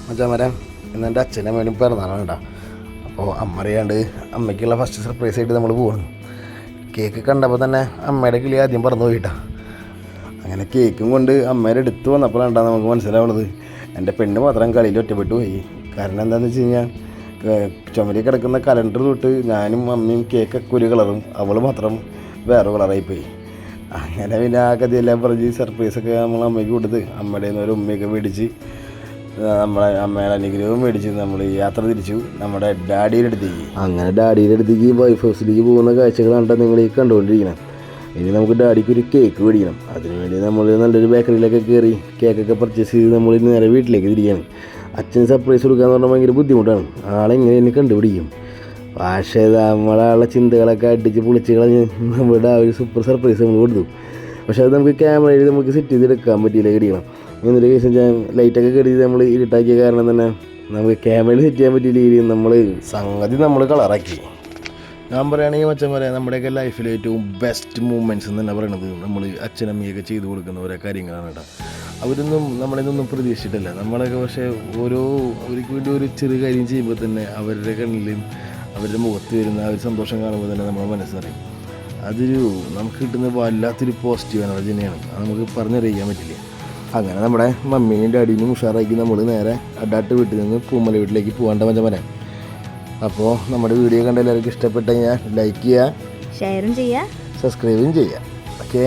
മച്ചാമരം ഇന്ന് എൻ്റെ അച്ഛൻ്റെ അമ്മേനും പിറന്നാളാണ് കേട്ടോ. അപ്പോൾ അമ്മ അറിയാണ്ട് അമ്മയ്ക്കുള്ള ഫസ്റ്റ് സർപ്രൈസ് ആയിട്ട് നമ്മൾ പോകുന്നു. കേക്ക് കണ്ടപ്പോൾ തന്നെ അമ്മയുടെ കിളി ആദ്യം പറന്നു പോയിട്ടാ. അങ്ങനെ കേക്കും കൊണ്ട് അമ്മയുടെ അടുത്ത് വന്നപ്പോഴാണ് നമുക്ക് മനസ്സിലാവുന്നത് എൻ്റെ പെണ്ണ് മാത്രം കളിയിൽ ഒറ്റപ്പെട്ടു പോയി. കാരണം എന്താണെന്ന് വെച്ച് കഴിഞ്ഞാൽ ചുമരി കിടക്കുന്ന കലണ്ടർ തൊട്ട് ഞാനും അമ്മയും കേക്കൊക്കെ ഒരു കളറും അവൾ മാത്രം വേറെ കളറായിപ്പോയി. അങ്ങനെ പിന്നെ ആ കഥയെല്ലാം പറഞ്ഞ് സർപ്രൈസൊക്കെ നമ്മൾ അമ്മയ്ക്ക് കൊടുത്ത് അമ്മയുടെ ഒരു ഉമ്മയൊക്കെ മേടിച്ച് നമ്മളെ അമ്മയുടെ അനുഗ്രഹവും മേടിച്ച് നമ്മൾ യാത്ര തിരിച്ചു നമ്മുടെ ഡാഡിയുടെ അടുത്തേക്ക്. അങ്ങനെ ഡാഡിയുടെ അടുത്തേക്ക് വൈഫ് ഹൗസിലേക്ക് പോകുന്ന കാഴ്ചകളാണ് നിങ്ങൾ ഈ കണ്ടുകൊണ്ടിരിക്കണം. ഇനി നമുക്ക് ഡാഡിക്ക് ഒരു കേക്ക് മേടിക്കണം. അതിനുവേണ്ടി നമ്മൾ നല്ലൊരു ബേക്കറിയിലൊക്കെ കയറി കേക്കൊക്കെ പർച്ചേസ് ചെയ്ത് നമ്മൾ നേരെ വീട്ടിലേക്ക് തിരിക്കുകയാണ്. അച്ഛന് സർപ്രൈസ് കൊടുക്കാന്ന് പറഞ്ഞാൽ ഭയങ്കര ബുദ്ധിമുട്ടാണ്. ആളെങ്ങനെ എന്നെ കണ്ടുപിടിക്കും. പക്ഷേ നമ്മളെ ചിന്തകളൊക്കെ അടിച്ച് പൊളിച്ച് കളഞ്ഞ് നമ്മുടെ ആ ഒരു സൂപ്പർ സർപ്രൈസ് നമ്മൾ കൊടുത്തു. പക്ഷേ അത് നമുക്ക് ക്യാമറയിൽ നമുക്ക് സെറ്റ് ചെയ്തെടുക്കാൻ പറ്റിയില്ല. കടിക്കണം എന്നൊരു കേസ് ഞാൻ ലൈറ്റൊക്കെ കരുതി നമ്മൾ ഇരുട്ടാക്കിയ കാരണം തന്നെ നമുക്ക് ക്യാമറയിൽ സെറ്റ് ചെയ്യാൻ പറ്റിയ രീതിയിൽ നമ്മൾ കളറാക്കി. ഞാൻ പറയുകയാണെങ്കിൽ മച്ചൻ പറയാം, നമ്മുടെയൊക്കെ ലൈഫിൽ ഏറ്റവും ബെസ്റ്റ് മൂമെൻറ്റ്സ് എന്ന് തന്നെ പറയണത് നമ്മൾ അച്ഛനമ്മയൊക്കെ ചെയ്തു കൊടുക്കുന്ന ഓരോ കാര്യങ്ങളാണ് കേട്ടോ. അവരൊന്നും നമ്മളിതൊന്നും പ്രതീക്ഷിച്ചിട്ടില്ല. നമ്മളൊക്കെ പക്ഷേ അവർക്ക് വേണ്ടി ഒരു ചെറിയ കാര്യം ചെയ്യുമ്പോൾ തന്നെ അവരുടെ കണ്ണിലും അവരുടെ മുഖത്ത് വരുന്ന ആ ഒരു സന്തോഷം കാണുമ്പോൾ തന്നെ നമ്മുടെ മനസ്സറിയും. അതൊരു നമുക്ക് കിട്ടുന്ന വല്ലാത്തൊരു പോസിറ്റീവ് എനർജി തന്നെയാണ്. അത് നമുക്ക് പറഞ്ഞറിയിക്കാൻ പറ്റില്ല. അങ്ങനെ നമ്മുടെ മമ്മീനെയും ഡാഡീനെയും ഉഷാറാക്കി നമ്മൾ നേരെ അഡാട്ട് വീട്ടിൽ നിന്ന് പൂമല വീട്ടിലേക്ക് പോകേണ്ട മച്ചമരാൻ. അപ്പോൾ നമ്മുടെ വീഡിയോ കണ്ട എല്ലാവർക്കും ഇഷ്ടപ്പെട്ട് കഴിഞ്ഞാൽ ലൈക്ക് ചെയ്യുക, ഷെയറും ചെയ്യുക, സബ്സ്ക്രൈബും ചെയ്യുക. ഓക്കെ.